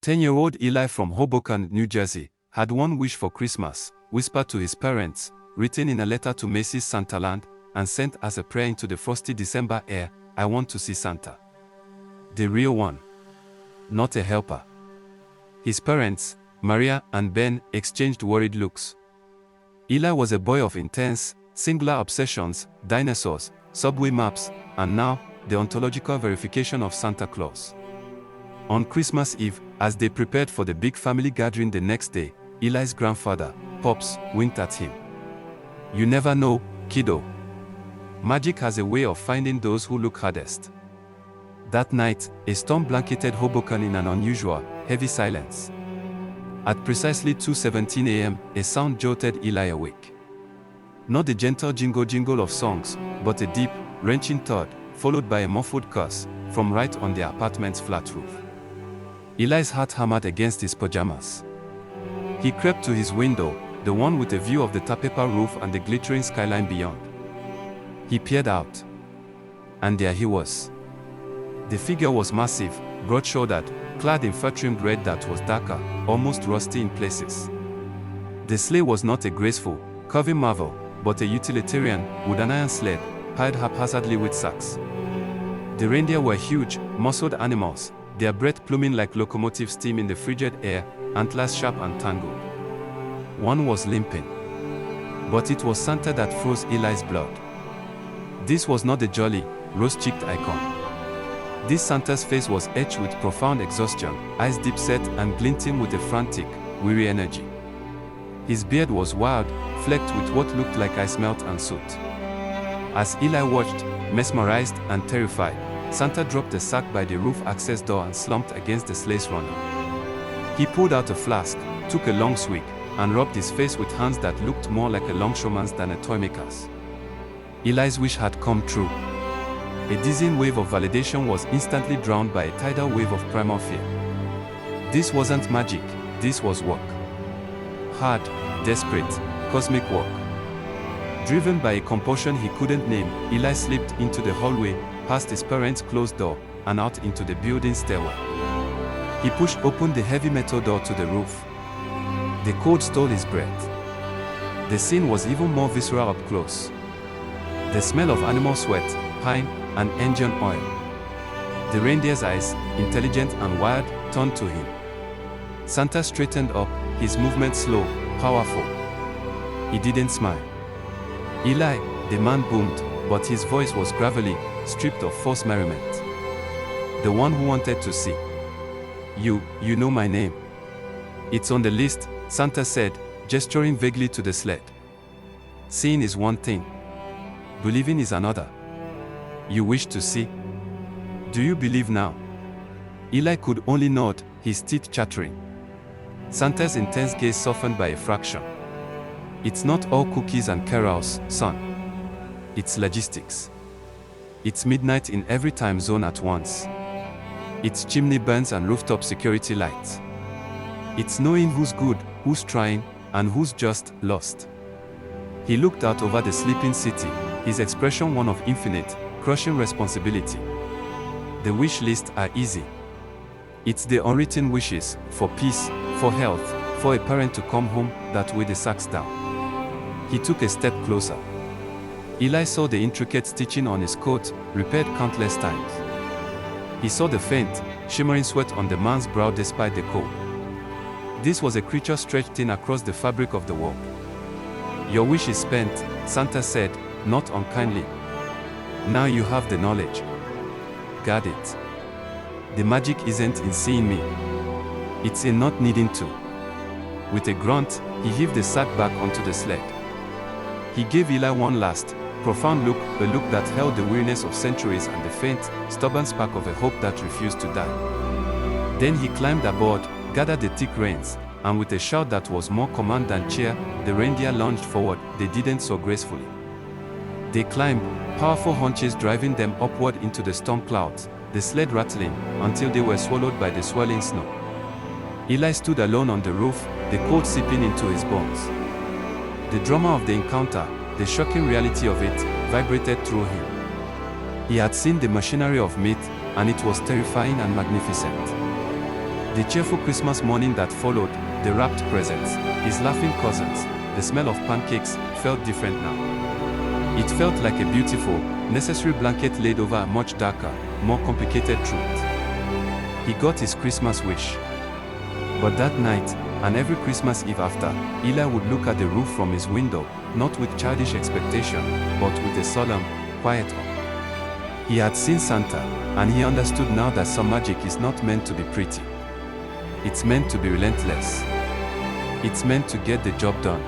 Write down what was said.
10-year-old Eli from Hoboken, New Jersey, had one wish for Christmas, whispered to his parents, written in a letter to Macy's Santaland, and sent as a prayer into the frosty December air: "I want to see Santa. The real one. Not a helper." His parents, Maria and Ben, exchanged worried looks. Eli was a boy of intense, singular obsessions: dinosaurs, subway maps, and now, the ontological verification of Santa Claus. On Christmas Eve, as they prepared for the big family gathering the next day, Eli's grandfather, Pops, winked at him. "You never know, kiddo. Magic has a way of finding those who look hardest." That night, a storm blanketed Hoboken in an unusual, heavy silence. At precisely 2:17 a.m., a sound jolted Eli awake. Not the gentle jingle-jingle of songs, but a deep, wrenching thud, followed by a muffled curse, from right on the apartment's flat roof. Eli's heart hammered against his pajamas. He crept to his window, the one with a view of the tapepa roof and the glittering skyline beyond. He peered out. And there he was. The figure was massive, broad-shouldered, clad in fur-trimmed red that was darker, almost rusty in places. The sleigh was not a graceful, curving marvel, but a utilitarian, wooden iron sled, piled haphazardly with sacks. The reindeer were huge, muscled animals, their breath pluming like locomotive steam in the frigid air, antlers sharp and tangled. One was limping. But it was Santa that froze Eli's blood. This was not the jolly, rose-cheeked icon. This Santa's face was etched with profound exhaustion, eyes deep-set and glinting with a frantic, weary energy. His beard was wild, flecked with what looked like ice melt and soot. As Eli watched, mesmerized and terrified, Santa dropped a sack by the roof access door and slumped against the sleigh's runner. He pulled out a flask, took a long swig, and rubbed his face with hands that looked more like a longshoreman's than a toymaker's. Eli's wish had come true. A dizzying wave of validation was instantly drowned by a tidal wave of primal fear. This wasn't magic, this was work. Hard, desperate, cosmic work. Driven by a compulsion he couldn't name, Eli slipped into the hallway, past his parents' closed door, and out into the building stairwell. He pushed open the heavy metal door to the roof. The cold stole his breath. The scene was even more visceral up close. The smell of animal sweat, pine, and engine oil. The reindeer's eyes, intelligent and wild, turned to him. Santa straightened up, his movement slow, powerful. He didn't smile. "Eli," the man boomed, but his voice was gravelly, stripped of false merriment. "The one who wanted to see. You know my name. It's on the list," Santa said, gesturing vaguely to the sled. "Seeing is one thing. Believing is another. You wish to see? Do you believe now?" Eli could only nod, his teeth chattering. Santa's intense gaze softened by a fraction. "It's not all cookies and carols, son. It's logistics. It's midnight in every time zone at once. It's chimney burns and rooftop security lights. It's knowing who's good, who's trying, and who's just lost." He looked out over the sleeping city, his expression one of infinite, crushing responsibility. The wish lists are easy. It's the unwritten wishes, for peace, for health, for a parent to come home, that weigh the sacks down. He took a step closer. Eli saw the intricate stitching on his coat, repaired countless times. He saw the faint, shimmering sweat on the man's brow despite the cold. This was a creature stretched thin across the fabric of the world. "Your wish is spent," Santa said, not unkindly. "Now you have the knowledge. Guard it. The magic isn't in seeing me. It's in not needing to." With a grunt, he heaved the sack back onto the sled. He gave Eli one last, profound look, a look that held the weariness of centuries and the faint, stubborn spark of a hope that refused to die. Then he climbed aboard, gathered the thick reins, and with a shout that was more command than cheer, the reindeer lunged forward. They didn't so gracefully. They climbed, powerful hunches driving them upward into the storm clouds, the sled rattling, until they were swallowed by the swirling snow. Eli stood alone on the roof, the cold seeping into his bones. The drama of the encounter, the shocking reality of it, vibrated through him. He had seen the machinery of myth, and it was terrifying and magnificent. The cheerful Christmas morning that followed, the wrapped presents, his laughing cousins, the smell of pancakes, felt different now. It felt like a beautiful, necessary blanket laid over a much darker, more complicated truth. He got his Christmas wish. But that night, and every Christmas Eve after, Eli would look at the roof from his window, not with childish expectation, but with a solemn, quiet awe. He had seen Santa, and he understood now that some magic is not meant to be pretty. It's meant to be relentless. It's meant to get the job done.